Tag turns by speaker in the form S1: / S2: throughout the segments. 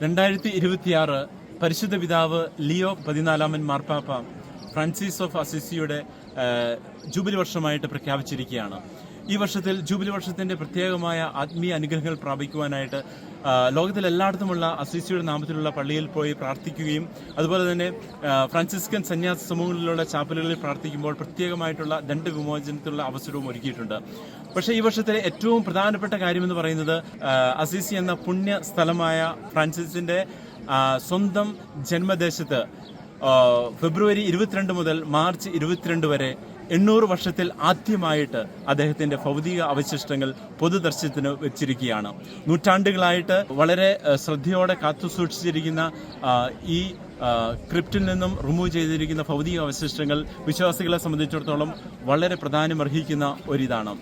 S1: 2026 പരിശുദ്ധ പിതാവ് ലിയോ 14 മാർപ്പാപ്പ ഫ്രാൻസിസ് ഓഫ് അസിസിയുടെ ജൂബിലി വർഷമായിട്ട് പ്രഖ്യാപിച്ചിരിക്കുകയാണ്. ഈ വർഷത്തിൽ ജൂബിലി വർഷത്തിന്റെ പ്രത്യേകമായ ആത്മീയ അനുഗ്രഹങ്ങൾ പ്രാപിക്കുവാനായിട്ട് ലോകത്തിലെല്ലായിടത്തുമുള്ള അസിസിയുടെ നാമത്തിലുള്ള പള്ളിയിൽ പോയി പ്രാർത്ഥിക്കുകയും അതുപോലെ തന്നെ ഫ്രാൻസിസ്കൻ സന്യാസ സമൂഹങ്ങളിലുള്ള ചാപ്പലുകളിൽ പ്രാർത്ഥിക്കുമ്പോൾ പ്രത്യേകമായിട്ടുള്ള ദണ്ഡവിമോചനത്തിലുള്ള അവസരവും ഒരുക്കിയിട്ടുണ്ട്. പക്ഷേ ഈ വർഷത്തിലെ ഏറ്റവും പ്രധാനപ്പെട്ട കാര്യമെന്ന് പറയുന്നത് അസിസി എന്ന പുണ്യ സ്ഥലമായ ഫ്രാൻസിസിന്റെ സ്വന്തം ജന്മദേശത്ത് ഫെബ്രുവരി 22 മുതൽ മാർച്ച് 22 വരെ 800 വർഷത്തിൽ ആദ്യമായിട്ട് അദ്ദേഹത്തിന്റെ ഭൗതിക അവശിഷ്ടങ്ങൾ പൊതുദർശനത്തിന് വെച്ചിരിക്കുകയാണ്. നൂറ്റാണ്ടുകളായിട്ട് വളരെ ശ്രദ്ധയോടെ കാത്തുസൂക്ഷിച്ചിരിക്കുന്ന ഈ ക്രിപ്റ്റിൽ നിന്നും റിമൂവ് ചെയ്തിരിക്കുന്ന ഭൗതിക അവശിഷ്ടങ്ങൾ വിശ്വാസികളെ സംബന്ധിച്ചിടത്തോളം വളരെ പ്രാധാന്യമർഹിക്കുന്ന ഒരിതാണ്.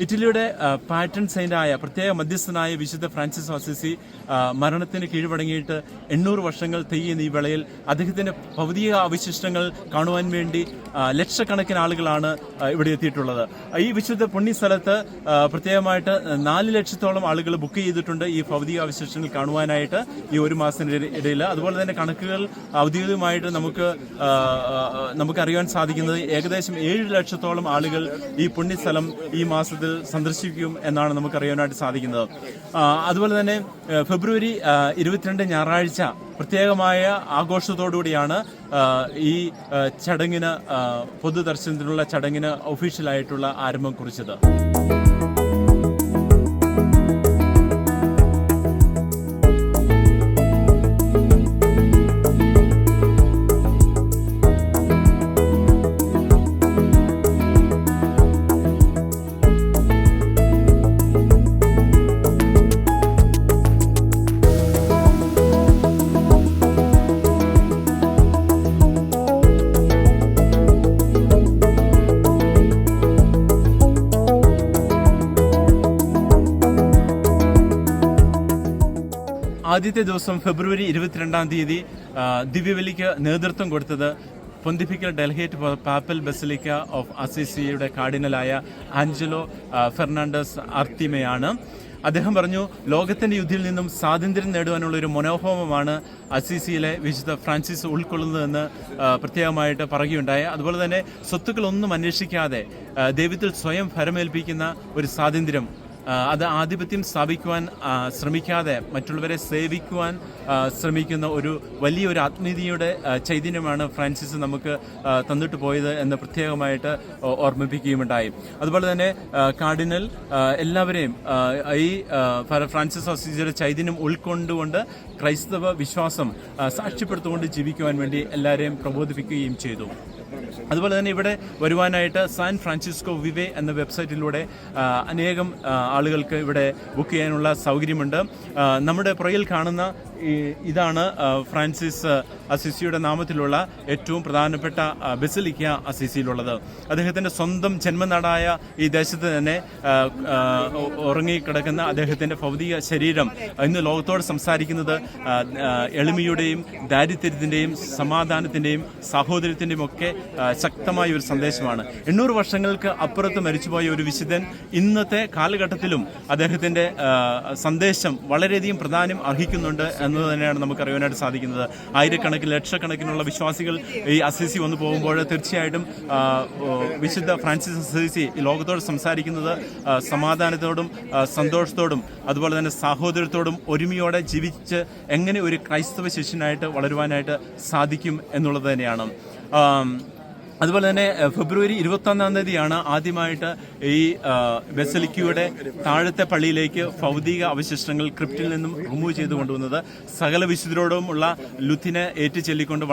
S1: ഇറ്റലിയുടെ പാറ്റൺ സെയിന്റായ പ്രത്യേക മധ്യസ്ഥനായ വിശുദ്ധ ഫ്രാൻസിസ് അസിസി മരണത്തിന് കീഴ്വഴങ്ങിയിട്ട് 800 വർഷങ്ങൾ തികയുന്ന ഈ വേളയിൽ അദ്ദേഹത്തിന്റെ ഭൗതിക അവശിഷ്ടങ്ങൾ കാണുവാൻ വേണ്ടി ലക്ഷക്കണക്കിന് ആളുകളാണ് ഇവിടെ എത്തിയിട്ടുള്ളത്. ഈ വിശുദ്ധ പുണ്യസ്ഥലത്ത് പ്രത്യേകമായിട്ട് 4 ലക്ഷത്തോളം ആളുകൾ ബുക്ക് ചെയ്തിട്ടുണ്ട് ഈ ഭൗതിക അവശിഷ്ടങ്ങൾ കാണുവാനായിട്ട് ഈ ഒരു മാസത്തിനിടയിൽ. അതുപോലെ തന്നെ കണക്കുകൾ ഔദ്യോഗികമായിട്ട് നമുക്കറിയാൻ സാധിക്കുന്നത് ഏകദേശം 7 ലക്ഷത്തോളം ആളുകൾ ഈ പുണ്യസ്ഥലം ഈ മാസത്തിൽ സന്ദർശിക്കും എന്നാണ് നമുക്കറിയാനായിട്ട് സാധിക്കുന്നത്. അതുപോലെ തന്നെ ഫെബ്രുവരി 22 ഞായറാഴ്ച പ്രത്യേകമായ ആഘോഷത്തോടുകൂടിയാണ് ഈ ചടങ്ങിന് പൊതുദർശനത്തിനുള്ള ചടങ്ങിന് ഒഫീഷ്യലായിട്ടുള്ള ആരംഭം കുറിച്ചത്. ആദ്യത്തെ ദിവസം ഫെബ്രുവരി 22-ാം തീയതി ദിവ്യബലിക്ക് നേതൃത്വം കൊടുത്തത് pontifical delegate papal basilica of അസിസിയുടെ കാർഡിനലായ ആഞ്ചലോ ഫെർണാണ്ടസ് അർത്തിമയാണ്. അദ്ദേഹം പറഞ്ഞു, ലോകത്തിന്റെ യുദ്ധിയിൽ നിന്നും സ്വാതന്ത്ര്യം നേടുവാനുള്ള ഒരു മനോഭാവമാണ് അസിസിയിലെ വിശുദ്ധ ഫ്രാൻസിസ് ഉൾക്കൊള്ളുന്നതെന്ന് പ്രത്യേകമായിട്ട് പറയുകയുണ്ടായി. അതുപോലെ തന്നെ സ്വത്തുക്കളൊന്നും അന്വേഷിക്കാതെ ദൈവത്തിൽ സ്വയം ഫലമേൽപ്പിക്കുന്ന ഒരു സ്വാതന്ത്ര്യം, അത് ആധിപത്യം സ്ഥാപിക്കുവാൻ ശ്രമിക്കാതെ മറ്റുള്ളവരെ സേവിക്കുവാൻ ശ്രമിക്കുന്ന ഒരു വലിയൊരു ആത്മീയതയുടെ ചൈതന്യമാണ് ഫ്രാൻസിസ് നമുക്ക് തന്നിട്ട് പോയത് എന്ന് പ്രത്യേകമായിട്ട് ഓർമ്മിപ്പിക്കുകയുണ്ടായി. അതുപോലെ തന്നെ കാർഡിനൽ എല്ലാവരെയും ഈ ഫ്രാൻസിസ് അസിസിയുടെ ചൈതന്യം ഉൾക്കൊണ്ടുകൊണ്ട് ക്രൈസ്തവ വിശ്വാസം സാക്ഷ്യപ്പെടുത്തുകൊണ്ട് ജീവിക്കുവാൻ വേണ്ടി എല്ലാവരെയും പ്രബോധിപ്പിക്കുകയും ചെയ്തു. അതുപോലെ തന്നെ ഇവിടെ വരുവാനായിട്ട് സാൻ ഫ്രാൻസിസ്കോ വിവേ എന്ന വെബ്സൈറ്റിലൂടെ അനേകം ആളുകൾക്ക് ഇവിടെ ബുക്ക് ചെയ്യാനുള്ള സൗകര്യമുണ്ട്. നമ്മുടെ പുറകിൽ കാണുന്ന ഇതാണ് ഫ്രാൻസിസ് അസിസിയുടെ നാമത്തിലുള്ള ഏറ്റവും പ്രധാനപ്പെട്ട ബസിലിക്ക അസിസിയിലുള്ളത്. അദ്ദേഹത്തിൻ്റെ സ്വന്തം ജന്മനാടായ ഈ ദേശത്ത് തന്നെ ഉറങ്ങിക്കിടക്കുന്ന അദ്ദേഹത്തിൻ്റെ ഭൗതിക ശരീരം ഇന്ന് ലോകത്തോട് സംസാരിക്കുന്നത് എളിമയുടെയും ദാരിദ്ര്യത്തിൻ്റെയും സമാധാനത്തിൻ്റെയും സാഹോദര്യത്തിൻ്റെയും ഒക്കെ ശക്തമായ ഒരു സന്ദേശമാണ്. 800 വർഷങ്ങൾക്ക് അപ്പുറത്ത് മരിച്ചുപോയ ഒരു വിശുദ്ധൻ ഇന്നത്തെ കാലഘട്ടത്തിലും അദ്ദേഹത്തിൻ്റെ സന്ദേശം വളരെയധികം പ്രാധാന്യം അർഹിക്കുന്നുണ്ട് എന്നത് തന്നെയാണ് നമുക്ക് അറിയാനായിട്ട് സാധിക്കുന്നത്. ആയിരക്കണക്കിന് ലക്ഷക്കണക്കിനുള്ള വിശ്വാസികൾ ഈ അസിസി വന്നു പോകുമ്പോൾ തീർച്ചയായിട്ടും വിശുദ്ധ ഫ്രാൻസിസ് അസിസി ഈ ലോകത്തോട് സംസാരിക്കുന്നത് സമാധാനത്തോടും സന്തോഷത്തോടും അതുപോലെ തന്നെ സാഹോദര്യത്തോടും ഒരുമയോടെ ജീവിച്ച് എങ്ങനെ ഒരു ക്രൈസ്തവ ശിഷ്യനായിട്ട് വളരുവാനായിട്ട് സാധിക്കും എന്നുള്ളത് തന്നെയാണ്. അതുപോലെ തന്നെ ഫെബ്രുവരി 21-ാം തീയതിയാണ് ആദ്യമായിട്ട് ഈ ബസിലിക്കയുടെ താഴത്തെ പള്ളിയിലേക്ക് ഭൗതിക അവശിഷ്ടങ്ങൾ ക്രിപ്റ്റിൽ നിന്നും റിമൂവ് ചെയ്ത് കൊണ്ടുവന്നത്. സകല വിശുദ്ധരോടുമുള്ള ലുത്തിനെ ഏറ്റുചൊല്ലിക്കൊണ്ട്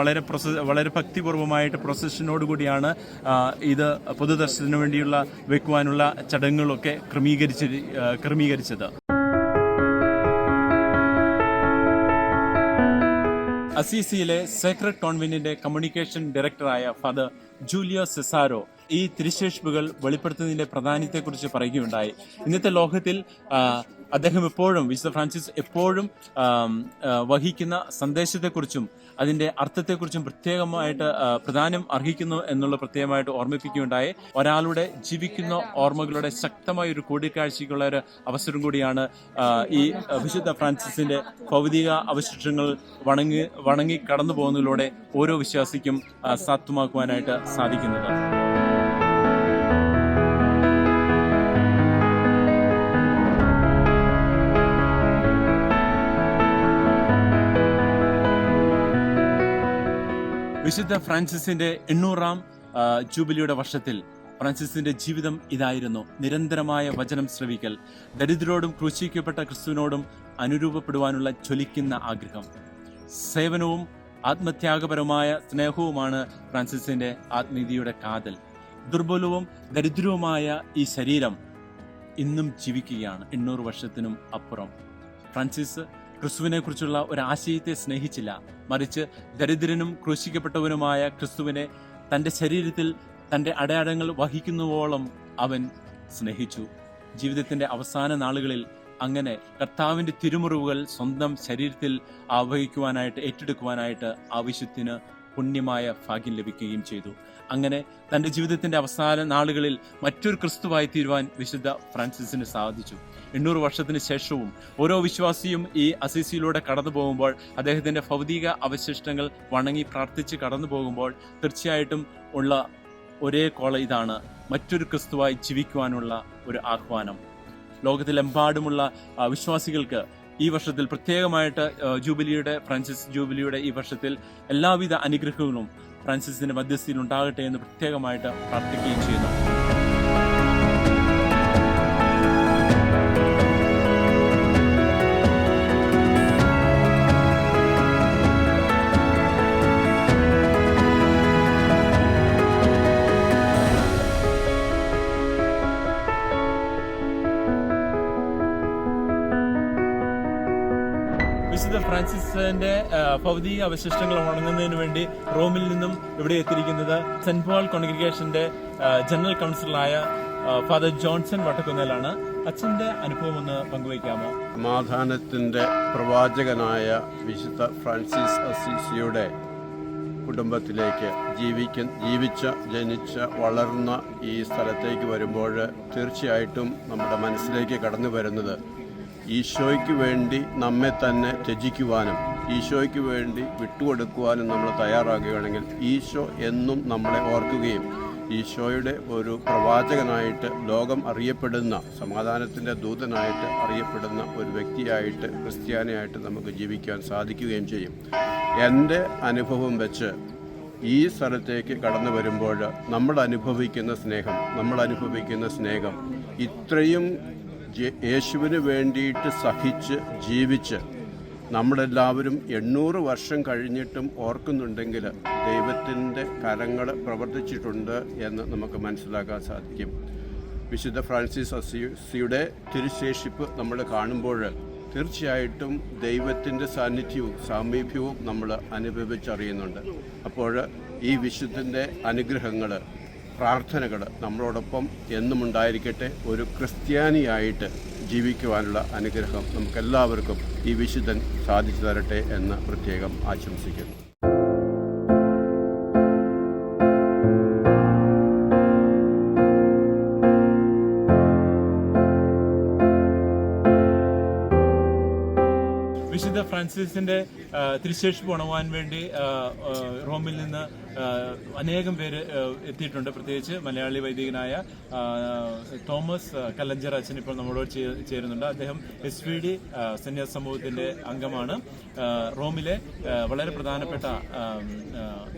S1: വളരെ ഭക്തിപൂർവമായിട്ട് പ്രൊസഷനോടുകൂടിയാണ് ഇത് പൊതുദർശനത്തിന് വേണ്ടിയുള്ള വെക്കുവാനുള്ള ചടങ്ങുകളൊക്കെ ക്രമീകരിച്ചത്. അസീസിയിലെ സേക്രഡ് കോൺവെന്റിന്റെ കമ്മ്യൂണിക്കേഷൻ ഡയറക്ടറായ ഫാദർ ജൂലിയോ സെസാരോ ഈ തിരുശേഷിപ്പുകൾ വെളിപ്പെടുത്തുന്നതിന്റെ പ്രാധാന്യത്തെക്കുറിച്ച് പറയുകയുണ്ടായി. ഇന്നത്തെ ലോകത്തിൽ അദ്ദേഹം എപ്പോഴും വിശുദ്ധ ഫ്രാൻസിസ് എപ്പോഴും വഹിക്കുന്ന സന്ദേശത്തെക്കുറിച്ചും അതിന്റെ അർത്ഥത്തെക്കുറിച്ചും പ്രത്യേകമായിട്ട് പ്രധാനം അർഹിക്കുന്നു എന്നുള്ള പ്രത്യേകമായിട്ട് ഓർമ്മിപ്പിക്കുകയുണ്ടായി. ഒരാളുടെ ജീവിക്കുന്ന ഓർമ്മകളുടെ ശക്തമായ ഒരു കൂടിക്കാഴ്ചയ്ക്കുള്ള ഒരു അവസരം കൂടിയാണ് ഈ വിശുദ്ധ ഫ്രാൻസിസിന്റെ ഭൗതിക അവശിഷ്ടങ്ങൾ വണങ്ങി കടന്നു പോകുന്നതിലൂടെ ഓരോ വിശ്വാസിക്കും സാധ്യമാക്കുവാനായിട്ട് സാധിക്കുന്നത്. വിശുദ്ധ ഫ്രാൻസിസിന്റെ 800-ാം ജൂബിലിയുടെ വർഷത്തിൽ ഫ്രാൻസിസിന്റെ ജീവിതം ഇതായിരുന്നു: നിരന്തരമായ വചനം ശ്രവിക്കൽ, ദരിദ്രരോടും ക്രൂശിക്കപ്പെട്ട ക്രിസ്തുവിനോടും അനുരൂപപ്പെടുവാനുള്ള ജ്വലിക്കുന്ന ആഗ്രഹം, സേവനവും ആത്മത്യാഗപരമായ സ്നേഹവുമാണ് ഫ്രാൻസിസിന്റെ ആത്മീയതയുടെ കാതൽ. ദുർബലവും ദരിദ്രവുമായ ഈ ശരീരം ഇന്നും ജീവിക്കുകയാണ് 800 വർഷത്തിനും അപ്പുറം. ഫ്രാൻസിസ് ക്രിസ്തുവിനെ കുറിച്ചുള്ള ഒരു ആശയത്തെ സ്നേഹിച്ചില്ല, മറിച്ച് ദരിദ്രനും ക്രൂശിക്കപ്പെട്ടവനുമായ ക്രിസ്തുവിനെ തൻ്റെ ശരീരത്തിൽ തൻ്റെ അടയാളങ്ങൾ വഹിക്കുന്നുവോളം അവൻ സ്നേഹിച്ചു. ജീവിതത്തിൻ്റെ അവസാന നാളുകളിൽ അങ്ങനെ കർത്താവിൻ്റെ തിരുമുറിവുകൾ സ്വന്തം ശരീരത്തിൽ ആവഹിക്കുവാനായിട്ട് ഏറ്റെടുക്കുവാനായിട്ട് ആവശ്യത്തിന് പുണ്യമായ ഭാഗ്യം ലഭിക്കുകയും ചെയ്തു. അങ്ങനെ തൻ്റെ ജീവിതത്തിൻ്റെ അവസാന നാളുകളിൽ മറ്റൊരു ക്രിസ്തുവായി തീരുവാൻ വിശുദ്ധ ഫ്രാൻസിസിന് സാധിച്ചു. 800 വർഷത്തിന് ശേഷവും ഓരോ വിശ്വാസിയും ഈ അസീസിയിലൂടെ കടന്നു പോകുമ്പോൾ, അദ്ദേഹത്തിൻ്റെ ഭൗതിക അവശിഷ്ടങ്ങൾ വണങ്ങി പ്രാർത്ഥിച്ച് കടന്നു പോകുമ്പോൾ തീർച്ചയായിട്ടും ഉള്ള ഒരേ കോള ഇതാണ്: മറ്റൊരു ക്രിസ്തുവായി ജീവിക്കുവാനുള്ള ഒരു ആഹ്വാനം. ലോകത്തിലെമ്പാടുമുള്ള വിശ്വാസികൾക്ക് ഈ വർഷത്തിൽ പ്രത്യേകമായിട്ട് ഫ്രാൻസിസ് ജൂബിലിയുടെ ഈ വർഷത്തിൽ എല്ലാവിധ അനുഗ്രഹങ്ങളും ഫ്രാൻസിസിന്റെ മധ്യസ്ഥയിൽ ഉണ്ടാകട്ടെ എന്ന് പ്രത്യേകമായിട്ട് പ്രാർത്ഥിക്കുകയും ചെയ്യുന്നു. വിശുദ്ധ ഫ്രാൻസിസിന്റെ ഭൗതിക അവശിഷ്ടങ്ങൾ ഉണങ്ങുന്നതിന് വേണ്ടി റോമിൽ നിന്നും ഇവിടെ എത്തിയിരിക്കുന്നത് സെന്റ് പോൾ കോൺഗ്രിഗേഷന്റെ ജനറൽ കൗൺസിലറായ ഫാദർ ജോൺസൺ വട്ടക്കുന്നേലാണ്. അച്ഛന്റെ അനുഭവം ഒന്ന് പങ്കുവയ്ക്കാമോ?
S2: സമാധാനത്തിന്റെ പ്രവാചകനായ വിശുദ്ധ ഫ്രാൻസിസ് അസീസിയുടെ കുടുംബത്തിലേക്ക് ജനിച്ച വളർന്ന ഈ സ്ഥലത്തേക്ക് വരുമ്പോൾ തീർച്ചയായിട്ടും നമ്മുടെ മനസ്സിലേക്ക് കടന്നു വരുന്നത് ഈശോയ്ക്ക് വേണ്ടി നമ്മെ തന്നെ ത്യജിക്കുവാനും ഈശോയ്ക്ക് വേണ്ടി വിട്ടുകൊടുക്കുവാനും നമ്മൾ തയ്യാറാകുകയാണെങ്കിൽ ഈശോ എന്നും നമ്മളെ ഓർക്കുകയും ഈശോയുടെ ഒരു പ്രവാചകനായിട്ട് ലോകം അറിയപ്പെടുന്ന, സമാധാനത്തിൻ്റെ ദൂതനായിട്ട് അറിയപ്പെടുന്ന ഒരു വ്യക്തിയായിട്ട്, ക്രിസ്ത്യാനിയായിട്ട് നമുക്ക് ജീവിക്കാൻ സാധിക്കുകയും ചെയ്യും. എൻ്റെ അനുഭവം വെച്ച് ഈ സ്ഥലത്തേക്ക് കടന്നു വരുമ്പോൾ നമ്മൾ അനുഭവിക്കുന്ന സ്നേഹം ഇത്രയും യേശുവിന് വേണ്ടിയിട്ട് സഹിച്ച് ജീവിച്ച് നമ്മളെല്ലാവരും 800 വർഷം കഴിഞ്ഞിട്ടും ഓർക്കുന്നുണ്ടെങ്കിൽ ദൈവത്തിൻ്റെ കരങ്ങൾ പ്രവർത്തിച്ചിട്ടുണ്ട് എന്ന് നമുക്ക് മനസ്സിലാക്കാൻ സാധിക്കും. വിശുദ്ധ ഫ്രാൻസിസ് അസീസിയുടെ തിരുശേഷിപ്പ് നമ്മൾ കാണുമ്പോൾ തീർച്ചയായിട്ടും ദൈവത്തിൻ്റെ സാന്നിധ്യവും സാമീപ്യവും നമ്മൾ അനുഭവിച്ചറിയുന്നുണ്ട്. അപ്പോൾ ഈ വിശുദ്ധൻ്റെ അനുഗ്രഹങ്ങൾ, പ്രാർത്ഥനകൾ നമ്മളോടൊപ്പം എന്നും ഉണ്ടായിരിക്കട്ടെ. ഒരു ക്രിസ്ത്യാനിയായിട്ട് ജീവിക്കുവാനുള്ള അനുഗ്രഹം നമുക്കെല്ലാവർക്കും ഈ വിശുദ്ധൻ സാധിച്ചു തരട്ടെ എന്ന് പ്രത്യേകം ആശംസിക്കുന്നു.
S1: വിശുദ്ധ ഫ്രാൻസിസിന്റെ തിരുശേഷിപ്പ് ഉണങ്ങുവാൻ വേണ്ടി റോമിൽ നിന്ന് അനേകം പേര് എത്തിയിട്ടുണ്ട്. പ്രത്യേകിച്ച് മലയാളി വൈദികനായ തോമസ് കല്ലഞ്ചർ അച്ഛൻ ഇപ്പോൾ നമ്മളോട് ചേരുന്നുണ്ട്. അദ്ദേഹം SVD സന്യാസ സമൂഹത്തിന്റെ അംഗമാണ്. റോമിലെ വളരെ പ്രധാനപ്പെട്ട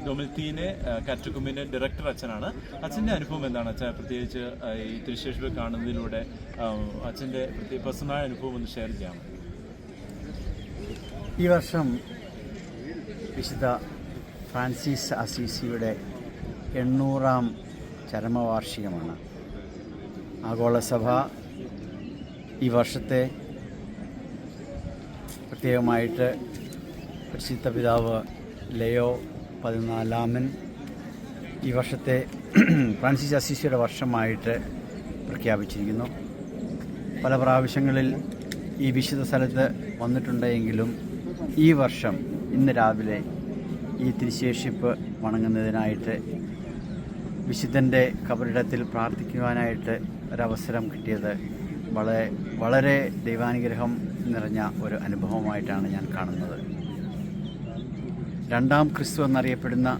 S1: ഡൊമിനിത്തീനെ കാറ്റക്കുമിന്റെ ഡയറക്ടർ അച്ഛനാണ്. അച്ഛന്റെ അനുഭവം എന്താണ് അച്ഛൻ, പ്രത്യേകിച്ച് ഈ തിരുശേഷിപ്പ് കാണുന്നതിലൂടെ അച്ഛന്റെ പേഴ്സണലായ അനുഭവം ഒന്ന് ഷെയർ ചെയ്യാം?
S3: ഈ വർഷം വിശുദ്ധ ഫ്രാൻസിസ് അസീസിയുടെ 800-ാം ചരമവാർഷികമാണ്. ആഗോളസഭ ഈ വർഷത്തെ പ്രത്യേകമായിട്ട് പരിശുദ്ധ പിതാവ് ലയോ 14 ഈ വർഷത്തെ ഫ്രാൻസിസ് അസീസിയുടെ വർഷമായിട്ട് പ്രഖ്യാപിച്ചിരിക്കുന്നു. പല പ്രാവശ്യങ്ങളിൽ ഈ വിശുദ്ധ സ്ഥലത്ത് വന്നിട്ടുണ്ടെങ്കിലും ഈ വർഷം ഇന്ന് രാവിലെ ഈ തിരുശേഷിപ്പ് വണങ്ങുന്നതിനായിട്ട് വിശുദ്ധൻ്റെ കബറിടത്തിൽ പ്രാർത്ഥിക്കുവാനായിട്ട് ഒരവസരം കിട്ടിയത് വളരെ ദൈവാനുഗ്രഹം നിറഞ്ഞ ഒരു അനുഭവമായിട്ടാണ് ഞാൻ കാണുന്നത്. രണ്ടാം ക്രിസ്തു എന്നറിയപ്പെടുന്ന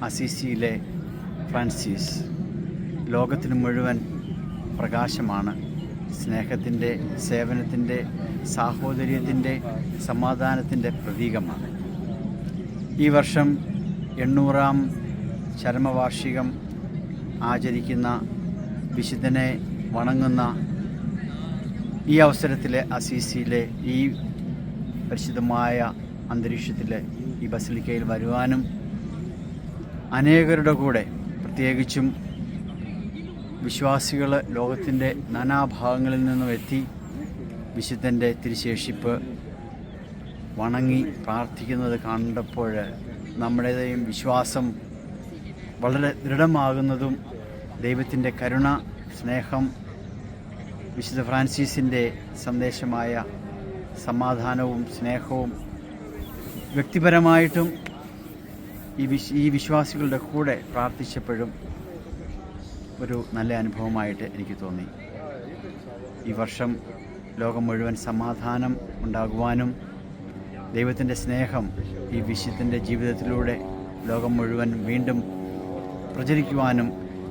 S3: അസീസിയിലെ ഫ്രാൻസിസ് ലോകത്തിന് മുഴുവൻ പ്രകാശമാണ്. സ്നേഹത്തിൻ്റെ, സേവനത്തിൻ്റെ, സാഹോദര്യത്തിൻ്റെ, സമാധാനത്തിൻ്റെ പ്രതീകമാണ്. ഈ വർഷം 800-ാം ചരമവാർഷികം ആചരിക്കുന്ന വിശുദ്ധനെ വണങ്ങുന്ന ഈ അവസരത്തിൽ അസീസിയിലെ ഈ പരിശുദ്ധമായ അന്തരീക്ഷത്തിൽ ഈ ബസിലിക്കയിൽ വരുവാനും അനേകരുടെ കൂടെ, പ്രത്യേകിച്ചും വിശ്വാസികൾ ലോകത്തിൻ്റെ നാനാഭാഗങ്ങളിൽ നിന്നും എത്തി വിശുദ്ധൻ്റെ തിരുശേഷിപ്പ് വണങ്ങി പ്രാർത്ഥിക്കുന്നത് കണ്ടപ്പോൾ നമ്മുടേതെയും വിശ്വാസം വളരെ ദൃഢമാകുന്നതും ദൈവത്തിൻ്റെ കരുണ, സ്നേഹം, വിശുദ്ധ ഫ്രാൻസിസിൻ്റെ സന്ദേശമായ സമാധാനവും സ്നേഹവും വ്യക്തിപരമായിട്ടും ഈ വിശ്വാസികളുടെ കൂടെ പ്രാർത്ഥിച്ചപ്പോഴും ഒരു നല്ല അനുഭവമായിട്ട് എനിക്ക് തോന്നി. ഈ വർഷം ലോകം മുഴുവൻ സമാധാനം ഉണ്ടാകുവാനും ദൈവത്തിൻ്റെ സ്നേഹം ഈ വിശുദ്ധൻ്റെ ജീവിതത്തിലൂടെ ലോകം മുഴുവൻ വീണ്ടും പ്രചരിക്കുവാനും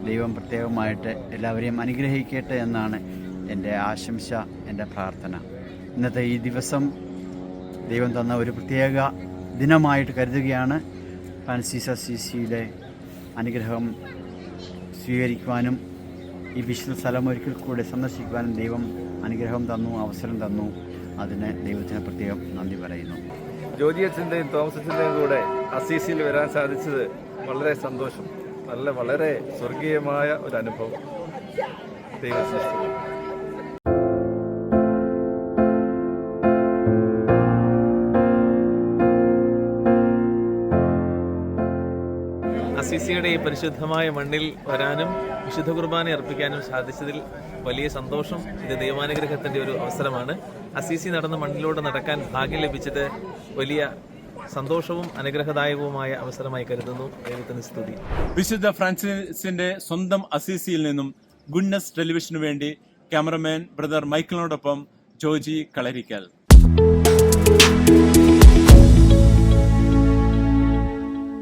S3: ദൈവം പ്രത്യേകമായിട്ട് എല്ലാവരെയും അനുഗ്രഹിക്കട്ടെ എന്നാണ് എൻ്റെ ആശംസ, എൻ്റെ പ്രാർത്ഥന. ഇന്നത്തെ ഈ ദിവസം ദൈവം തന്ന ഒരു പ്രത്യേക ദിനമായിട്ട് കരുതുകയാണ്. ഫ്രാൻസിസ് അസീസിയുടെ അനുഗ്രഹം സ്വീകരിക്കുവാനും ഈ വിശുദ്ധ സ്ഥലം ഒരിക്കൽ കൂടെ സന്ദർശിക്കുവാനും ദൈവം അനുഗ്രഹം തന്നു, അവസരം തന്നു. അതിന് ദൈവത്തിന് പ്രത്യേകം നന്ദി പറയുന്നു.
S4: ജോജി അച്ഛൻ്റെയും തോമസ് അച്ഛൻ്റെയും കൂടെ അസീസിയിൽ വരാൻ സാധിച്ചത് വളരെ സന്തോഷം. വളരെ സ്വർഗീയമായ ഒരു അനുഭവം. ദൈവം സൃഷ്ടിച്ചു. അസീസിയുടെ ഈ പരിശുദ്ധമായ മണ്ണിൽ വരാനും വിശുദ്ധ കുർബാന അർപ്പിക്കാനും സാധിച്ചതിൽ വലിയ സന്തോഷം. ഇത് ദൈവാനുഗ്രഹത്തിൻ്റെ ഒരു അവസരമാണ്. അസീസി നടന്ന മണ്ണിലൂടെ നടക്കാൻ ഭാഗ്യം ലഭിച്ചത് വലിയ സന്തോഷവും അനുഗ്രഹദായകവുമായ അവസരമായി കരുതുന്നു. ദൈവത്തിന് സ്തുതി.
S1: വിശുദ്ധ ഫ്രാൻസിസിന്റെ സ്വന്തം അസീസിയിൽ നിന്നും ഗുഡ്നസ് ടെലിവിഷനു വേണ്ടി ക്യാമറമാൻ ബ്രദർ മൈക്കിളിനോടൊപ്പം ജോജി കളരിക്കൽ.